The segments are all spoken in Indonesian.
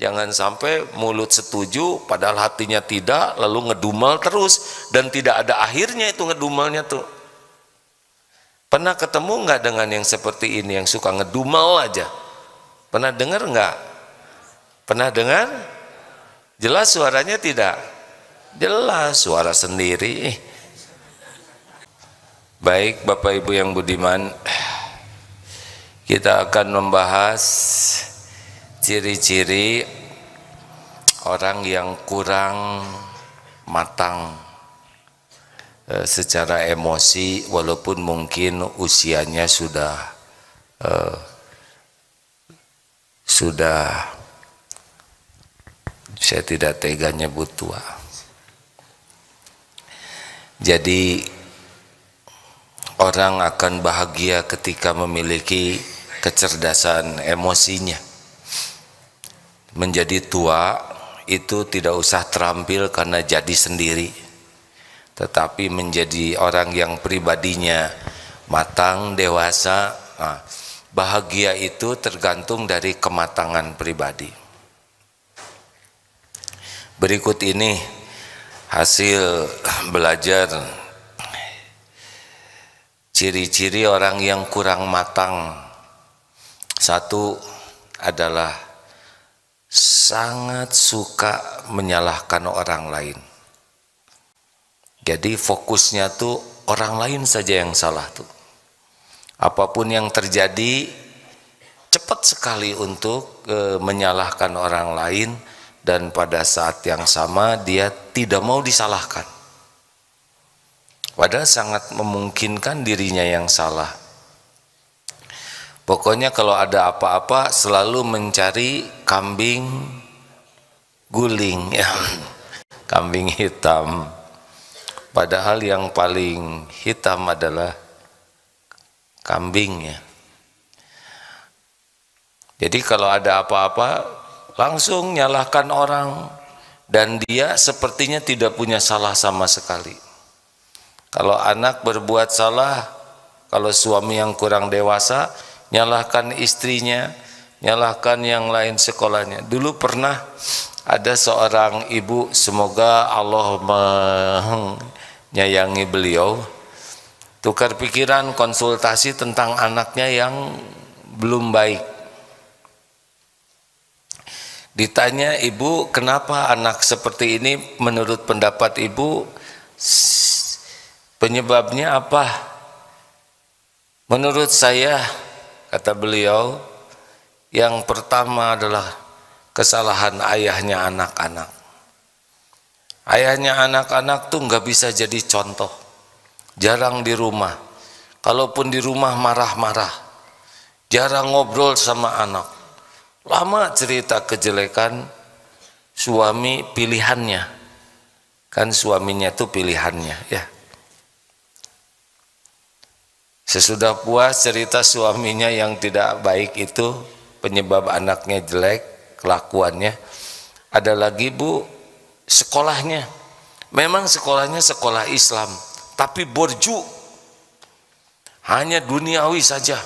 Jangan sampai mulut setuju padahal hatinya tidak, lalu ngedumel terus dan tidak ada akhirnya itu ngedumelnya tuh. Pernah ketemu nggak dengan yang seperti ini, yang suka ngedumel aja? Pernah dengar nggak? Pernah dengar? Jelas suaranya tidak? Jelas suara sendiri. Baik Bapak Ibu yang budiman, kita akan membahas ciri-ciri orang yang kurang matang secara emosi, walaupun mungkin usianya sudah saya tidak tega nyebut tua. Jadi orang akan bahagia ketika memiliki kecerdasan emosinya. Menjadi tua itu tidak usah terampil karena jadi sendiri, tetapi menjadi orang yang pribadinya matang, dewasa. Nah, bahagia itu tergantung dari kematangan pribadi. Berikut ini hasil belajar ciri-ciri orang yang kurang matang. Satu adalah sangat suka menyalahkan orang lain. Jadi fokusnya tuh orang lain saja yang salah tuh. Apapun yang terjadi cepat sekali untuk menyalahkan orang lain, dan pada saat yang sama dia tidak mau disalahkan. Padahal sangat memungkinkan dirinya yang salah. Pokoknya kalau ada apa-apa selalu mencari kambing guling, ya. Kambing hitam. Padahal yang paling hitam adalah kambingnya. Jadi kalau ada apa-apa langsung nyalahkan orang, dan dia sepertinya tidak punya salah sama sekali. Kalau anak berbuat salah, kalau suami yang kurang dewasa, nyalahkan istrinya, nyalahkan yang lain sekolahnya. Dulu pernah ada seorang ibu, semoga Allah menyayangi beliau, tukar pikiran konsultasi tentang anaknya yang belum baik. Ditanya, ibu, kenapa anak seperti ini? Menurut pendapat ibu, penyebabnya apa? Menurut saya, kata beliau, yang pertama adalah kesalahan ayahnya anak-anak. Ayahnya anak-anak tuh nggak bisa jadi contoh, jarang di rumah. Kalaupun di rumah marah-marah, jarang ngobrol sama anak. Lama cerita kejelekan suami pilihannya, kan suaminya tuh pilihannya, ya. Sesudah puas cerita suaminya yang tidak baik itu penyebab anaknya jelek kelakuannya. Ada lagi, bu, sekolahnya, memang sekolahnya sekolah Islam, tapi borju, hanya duniawi saja.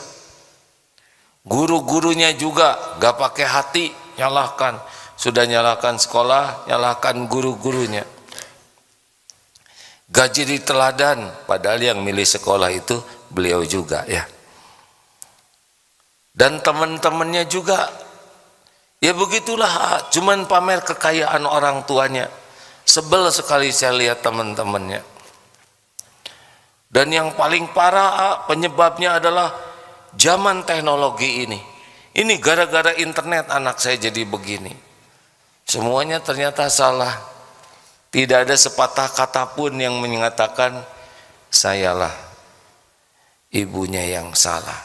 Guru-gurunya juga gak pakai hati, nyalahkan. Sudah nyalahkan sekolah, nyalahkan guru-gurunya. Gak jadi teladan, padahal yang milih sekolah itu beliau juga, ya. Dan teman-temannya juga, ya begitulah, cuman pamer kekayaan orang tuanya. Sebel sekali saya lihat teman-temannya. Dan yang paling parah penyebabnya adalah zaman teknologi ini. Ini gara-gara internet anak saya jadi begini. Semuanya ternyata salah. Tidak ada sepatah kata pun yang mengatakan sayalah ibunya yang salah,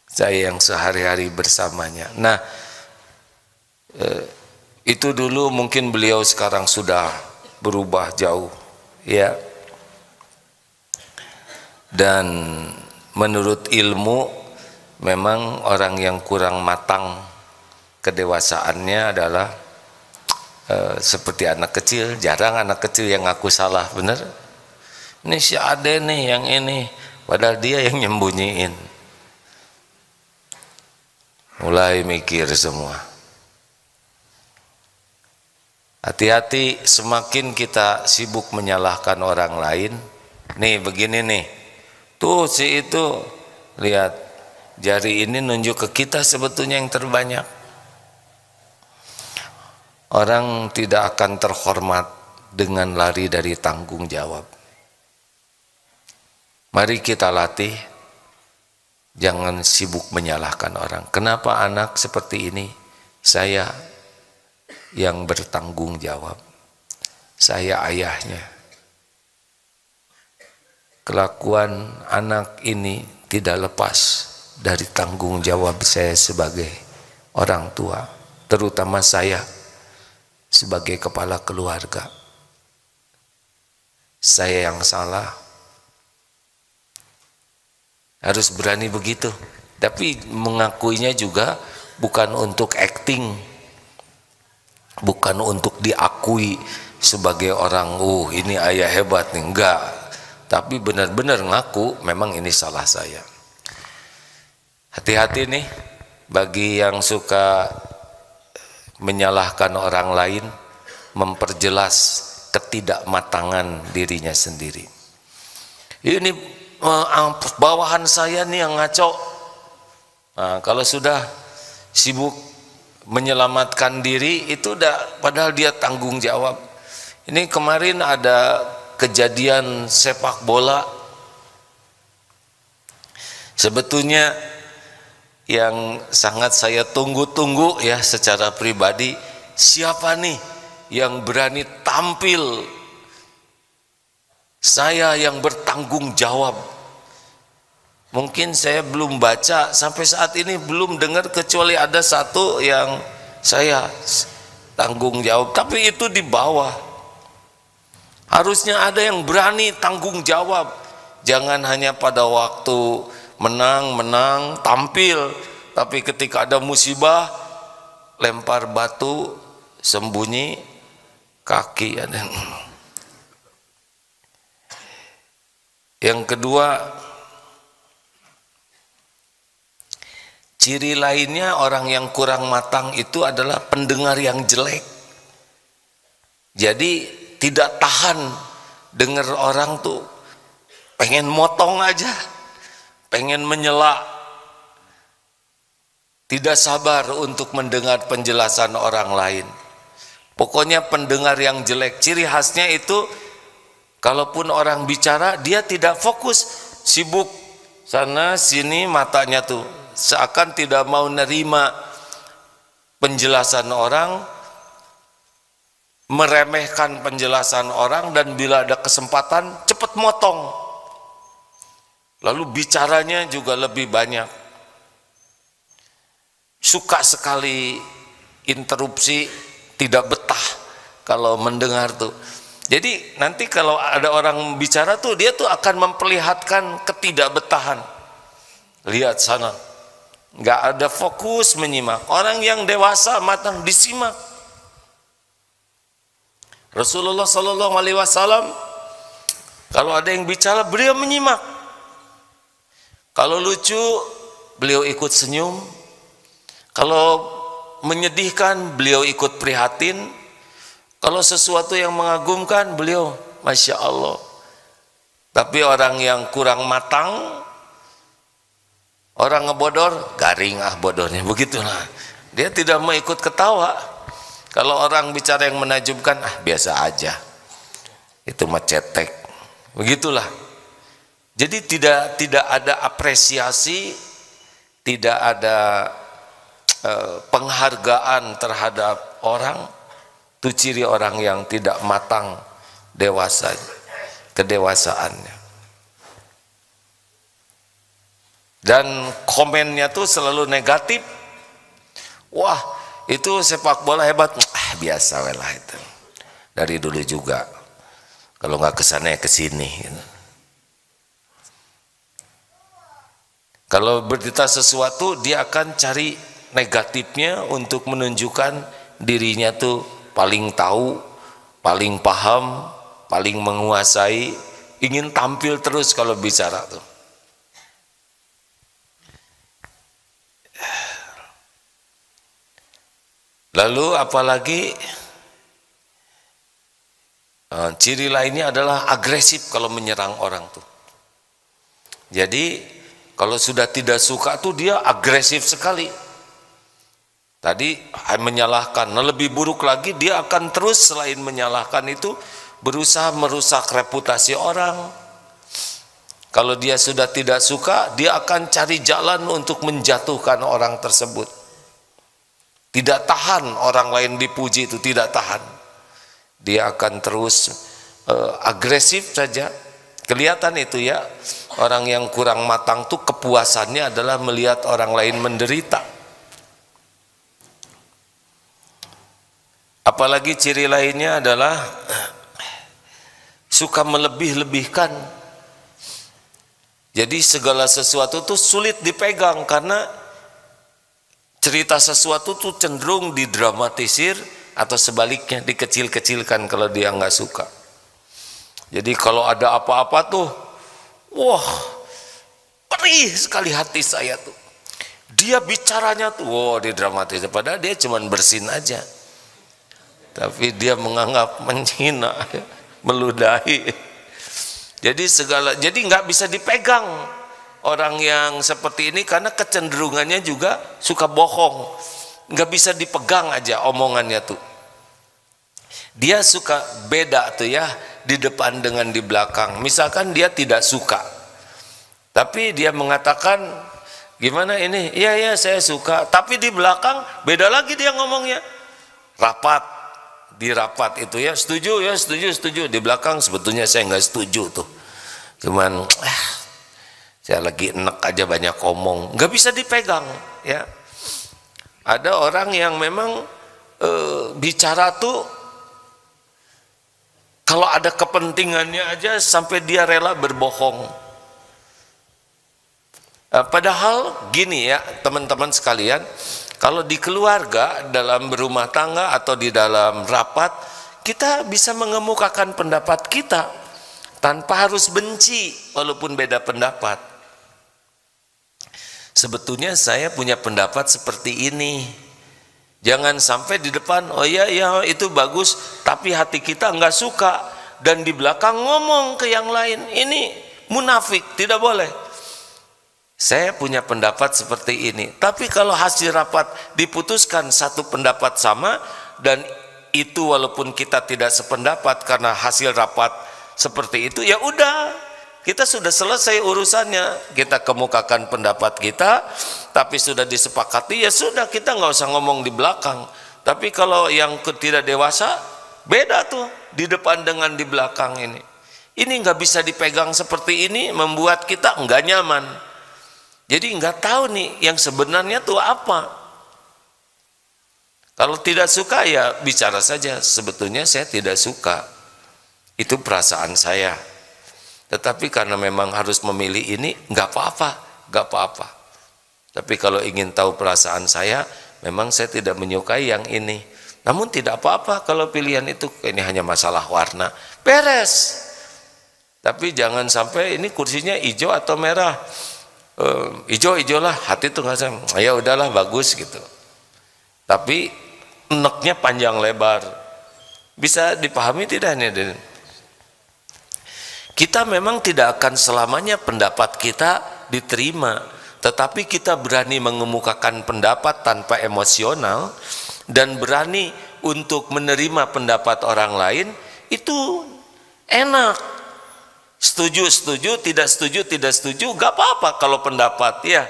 saya yang sehari-hari bersamanya. Nah, itu dulu, mungkin beliau sekarang sudah berubah jauh, ya. Dan menurut ilmu, memang orang yang kurang matang kedewasaannya adalah seperti anak kecil. Jarang anak kecil yang ngaku salah, bener? Ini si Ade nih yang ini, padahal dia yang Hati-hati, semakin kita sibuk menyalahkan orang lain. Nih begini nih, tuh si itu, lihat jari ini nunjuk ke kita sebetulnya yang terbanyak. Orang tidak akan terhormat dengan lari dari tanggung jawab. Mari kita latih, jangan sibuk menyalahkan orang. Kenapa anak seperti ini? Saya yang bertanggung jawab. Saya ayahnya. Kelakuan anak ini tidak lepas dari tanggung jawab saya sebagai orang tua, terutama saya sebagai kepala keluarga. Saya yang salah. Harus berani begitu. Tapi mengakuinya juga bukan untuk acting, bukan untuk diakui sebagai orang, ini ayah hebat nih, enggak. Tapi benar-benar ngaku memang ini salah saya. Hati-hati nih bagi yang suka menyalahkan orang lain, memperjelas ketidakmatangan dirinya sendiri. Ini bawahan saya nih yang ngaco. Nah, kalau sudah sibuk menyelamatkan diri itu udah, padahal dia tanggung jawab. Ini kemarin ada kejadian sepak bola, sebetulnya yang sangat saya tunggu-tunggu ya secara pribadi. Siapa nih yang berani tampil saya yang bertanggung jawab? Mungkin saya belum baca sampai saat ini, belum dengar kecuali ada satu yang saya tanggung jawab, tapi itu di bawah. Harusnya ada yang berani tanggung jawab, jangan hanya pada waktu menang tampil, tapi ketika ada musibah lempar batu sembunyi kaki. Yang kedua, ciri lainnya orang yang kurang matang itu adalah pendengar yang jelek. Jadi tidak tahan dengar orang tuh pengen motong aja, pengen menyela, tidak sabar untuk mendengar penjelasan orang lain. Pokoknya pendengar yang jelek, ciri khasnya itu kalaupun orang bicara dia tidak fokus, sibuk sana sini matanya tuh, seakan tidak mau nerima penjelasan orang, meremehkan penjelasan orang, dan bila ada kesempatan cepat motong. Lalu bicaranya juga lebih banyak, suka sekali interupsi, tidak betah kalau mendengar tuh. Jadi nanti kalau ada orang bicara tuh, dia tuh akan memperlihatkan ketidakbetahan. Lihat sana, nggak ada fokus menyimak. Orang yang dewasa matang disimak. Rasulullah Shallallahu Alaihi Wasallam kalau ada yang bicara beliau menyimak. Kalau lucu beliau ikut senyum. Kalau menyedihkan beliau ikut prihatin. Kalau sesuatu yang mengagumkan beliau Masya Allah. Tapi orang yang kurang matang, orang ngebodor, garing bodohnya, begitulah. Dia tidak mau ikut ketawa. Kalau orang bicara yang menajubkan, biasa aja, itu mah cetek, begitulah. Jadi tidak ada apresiasi, tidak ada penghargaan terhadap orang. Itu ciri orang yang tidak matang dewasa, kedewasaannya. Dan komennya tuh selalu negatif. Wah, itu sepak bola hebat. Biasa lah itu. Dari dulu juga. Kalau nggak kesana ya kesini. Gitu. Kalau berita sesuatu, dia akan cari negatifnya untuk menunjukkan dirinya tuh paling tahu, paling paham, paling menguasai, ingin tampil terus kalau bicara tuh. Lalu apalagi Ciri lainnya adalah agresif kalau menyerang orang tuh. Jadi kalau sudah tidak suka tuh dia agresif sekali. Tadi menyalahkan, nah lebih buruk lagi dia akan terus selain menyalahkan itu berusaha merusak reputasi orang. Kalau dia sudah tidak suka, dia akan cari jalan untuk menjatuhkan orang tersebut. Tidak tahan orang lain dipuji itu, tidak tahan. Dia akan terus agresif saja. Kelihatan itu ya, orang yang kurang matang tuh kepuasannya adalah melihat orang lain menderita. Apalagi ciri lainnya adalah suka melebih-lebihkan. Jadi segala sesuatu tuh sulit dipegang karena cerita sesuatu tuh cenderung didramatisir atau sebaliknya dikecil-kecilkan kalau dia nggak suka. Jadi kalau ada apa-apa tuh, wah, perih sekali hati saya tuh. Dia bicaranya tuh, wah, didramatisir. Padahal dia cuman bersin aja. Tapi dia menganggap menghina, meludahi. Jadi nggak bisa dipegang orang yang seperti ini karena kecenderungannya juga suka bohong. Nggak bisa dipegang aja omongannya tuh. Dia suka beda tuh ya, di depan dengan di belakang. Misalkan dia tidak suka, tapi dia mengatakan gimana ini, iya saya suka, tapi di belakang beda lagi dia ngomongnya. Rapat, di rapat itu ya setuju, di belakang sebetulnya saya nggak setuju tuh, cuman saya lagi enek aja banyak omong, nggak bisa dipegang ya. Ada orang yang memang bicara tuh kalau ada kepentingannya aja sampai dia rela berbohong. Padahal gini ya teman-teman sekalian, kalau di keluarga, dalam berumah tangga atau di dalam rapat, kita bisa mengemukakan pendapat kita tanpa harus benci walaupun beda pendapat. Sebetulnya saya punya pendapat seperti ini. Jangan sampai di depan, oh ya itu bagus, tapi hati kita nggak suka, dan di belakang ngomong ke yang lain. Ini munafik, tidak boleh. Saya punya pendapat seperti ini, tapi kalau hasil rapat diputuskan satu pendapat sama, dan itu walaupun kita tidak sependapat karena hasil rapat seperti itu, ya udah, kita sudah selesai urusannya. Kita kemukakan pendapat kita, tapi sudah disepakati, ya sudah, kita nggak usah ngomong di belakang. Tapi kalau yang tidak dewasa, beda tuh, di depan dengan di belakang ini. Ini nggak bisa dipegang seperti ini, membuat kita nggak nyaman. Jadi nggak tahu nih yang sebenarnya tuh apa. Kalau tidak suka ya bicara saja, sebetulnya saya tidak suka, itu perasaan saya. Tetapi karena memang harus memilih ini, nggak apa-apa. Tapi kalau ingin tahu perasaan saya, memang saya tidak menyukai yang ini. Namun tidak apa-apa kalau pilihan itu, ini hanya masalah warna, beres. Tapi jangan sampai ini kursinya hijau atau merah. Hijau lah, hati tuh nggak sama, ya udahlah bagus gitu. Tapi eneknya panjang lebar, bisa dipahami tidak nih? Kita memang tidak akan selamanya pendapat kita diterima, tetapi kita berani mengemukakan pendapat tanpa emosional dan berani untuk menerima pendapat orang lain, itu enak. Setuju, tidak setuju, gak apa-apa kalau pendapat ya.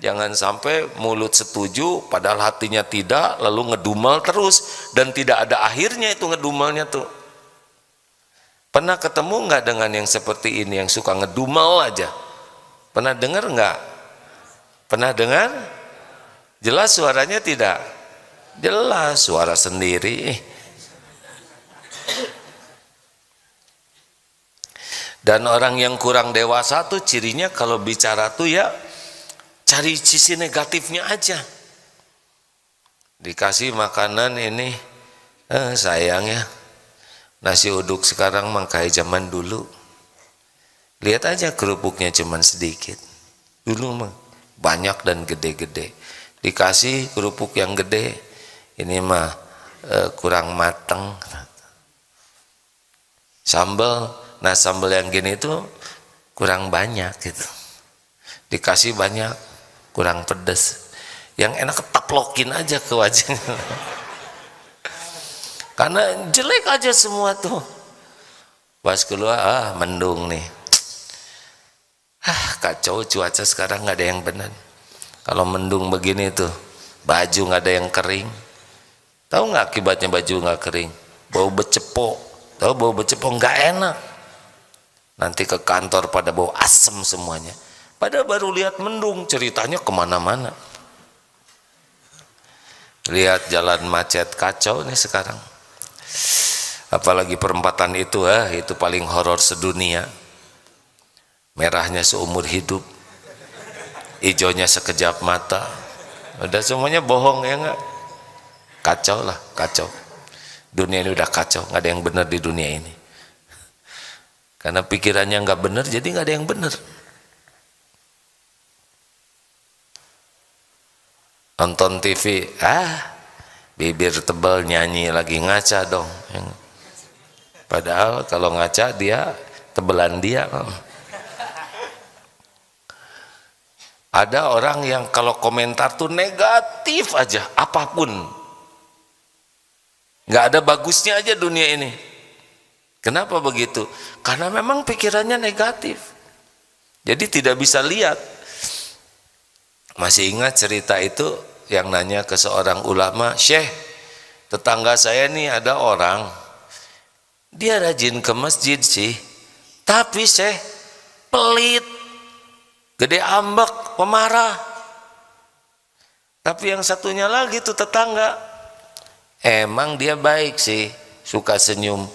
Jangan sampai mulut setuju padahal hatinya tidak, lalu ngedumel terus dan tidak ada akhirnya itu ngedumelnya tuh. Pernah ketemu nggak dengan yang seperti ini, yang suka ngedumel aja? Pernah dengar nggak? Pernah dengar? Jelas suaranya tidak? Jelas, suara sendiri. Dan orang yang kurang dewasa tuh cirinya kalau bicara tuh ya cari sisi negatifnya aja. Dikasih makanan ini, sayang ya, nasi uduk sekarang mah kayak zaman dulu. Lihat aja kerupuknya cuman sedikit. Dulu mah banyak dan gede-gede. Dikasih kerupuk yang gede, ini mah kurang mateng. sambal. Nah sambal yang gini itu kurang banyak gitu, dikasih banyak kurang pedas. Yang enak ketaplokin aja ke wajahnya karena jelek aja semua tuh. Pas keluar mendung nih, kacau cuaca sekarang, nggak ada yang benar. Kalau mendung begini tuh baju nggak ada yang kering. Tahu nggak akibatnya baju nggak kering? Bau becepok. Tahu bau becepok nggak enak. Nanti ke kantor pada bau asem semuanya. Padahal baru lihat mendung, ceritanya kemana-mana. Lihat jalan macet kacau nih sekarang. Apalagi perempatan itu, itu paling horor sedunia. Merahnya seumur hidup, hijaunya sekejap mata. Udah semuanya bohong ya nggak? Kacau lah, kacau. Dunia ini udah kacau, nggak ada yang benar di dunia ini. Karena pikirannya nggak benar, jadi nggak ada yang benar. Nonton TV, bibir tebal nyanyi lagi, ngaca dong. Padahal kalau ngaca dia tebelan dia. Ada orang yang kalau komentar tuh negatif aja, apapun. Nggak ada bagusnya aja dunia ini. Kenapa begitu? Karena memang pikirannya negatif. Jadi tidak bisa lihat. Masih ingat cerita itu yang nanya ke seorang ulama, Syekh, tetangga saya nih ada orang, dia rajin ke masjid sih, tapi Syekh pelit, gede ambek, pemarah. Tapi yang satunya lagi tuh tetangga, emang dia baik sih, suka senyum,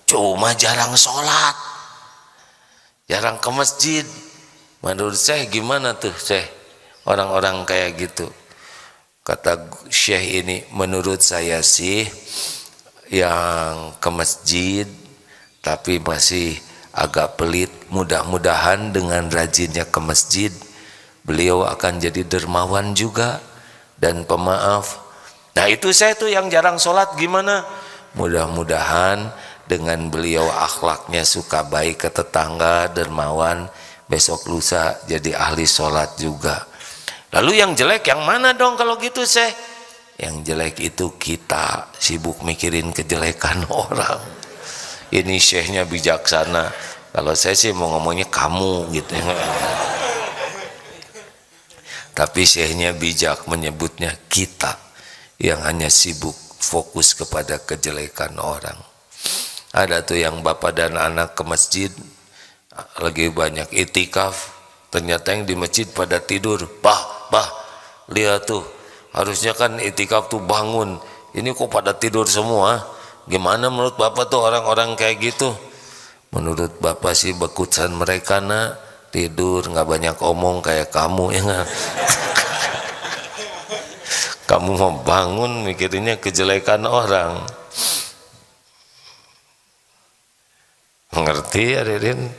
cuma jarang sholat, jarang ke masjid. Menurut Syekh gimana tuh Syekh orang-orang kayak gitu? Kata Syekh ini, menurut saya sih yang ke masjid tapi masih agak pelit, mudah-mudahan dengan rajinnya ke masjid beliau akan jadi dermawan juga dan pemaaf. Nah itu saya tuh yang jarang sholat gimana? Mudah-mudahan dengan beliau akhlaknya suka baik ke tetangga, dermawan, besok lusa jadi ahli sholat juga. Lalu yang jelek yang mana dong kalau gitu Syekh? Yang jelek itu kita sibuk mikirin kejelekan orang. Ini Syekhnya bijaksana, kalau saya sih mau ngomongnya kamu gitu. Tapi Syekhnya bijak menyebutnya kita yang hanya sibuk fokus kepada kejelekan orang. Ada tuh yang bapak dan anak ke masjid lagi banyak itikaf, ternyata yang di masjid pada tidur. Bah, lihat tuh, harusnya kan itikaf tuh bangun, ini kok pada tidur semua? Gimana menurut bapak tuh orang-orang kayak gitu? Menurut bapak sih bekutan mereka nak tidur, nggak banyak omong kayak kamu ya nggak? Kamu mau bangun mikirinnya kejelekan orang. Mengerti ya Ririn?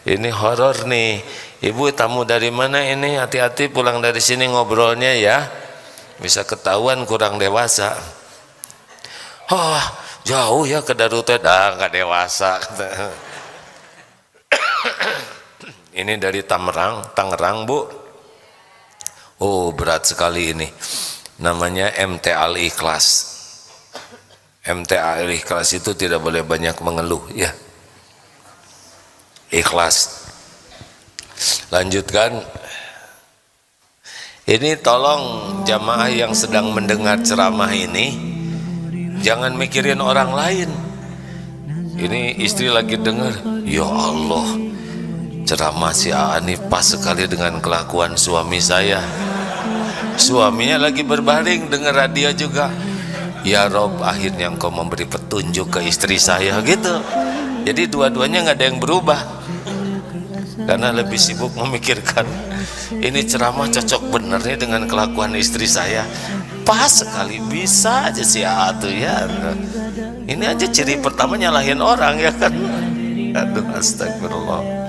Ini horor nih. Ibu tamu dari mana ini? Hati-hati pulang dari sini ngobrolnya ya, bisa ketahuan kurang dewasa. Oh jauh ya ke Darutet, nggak dewasa. Ini dari Tangerang Bu. Oh berat sekali ini. Namanya MT Al-Ikhlas. MT Al-Ikhlas itu tidak boleh banyak mengeluh ya. Ikhlas. Lanjutkan. Ini tolong jamaah yang sedang mendengar ceramah ini jangan mikirin orang lain. Ini istri lagi dengar, ya Allah, ceramah si Aan ini pas sekali dengan kelakuan suami saya. Suaminya lagi berbaring dengar radio juga. Ya Rob, akhirnya engkau memberi petunjuk ke istri saya gitu. Jadi dua-duanya nggak ada yang berubah karena lebih sibuk memikirkan ini ceramah cocok bener nih dengan kelakuan istri saya. Pas sekali, bisa aja si Atu ya. Ini aja ciri pertama nyalahin orang ya kan. Aduh astagfirullah.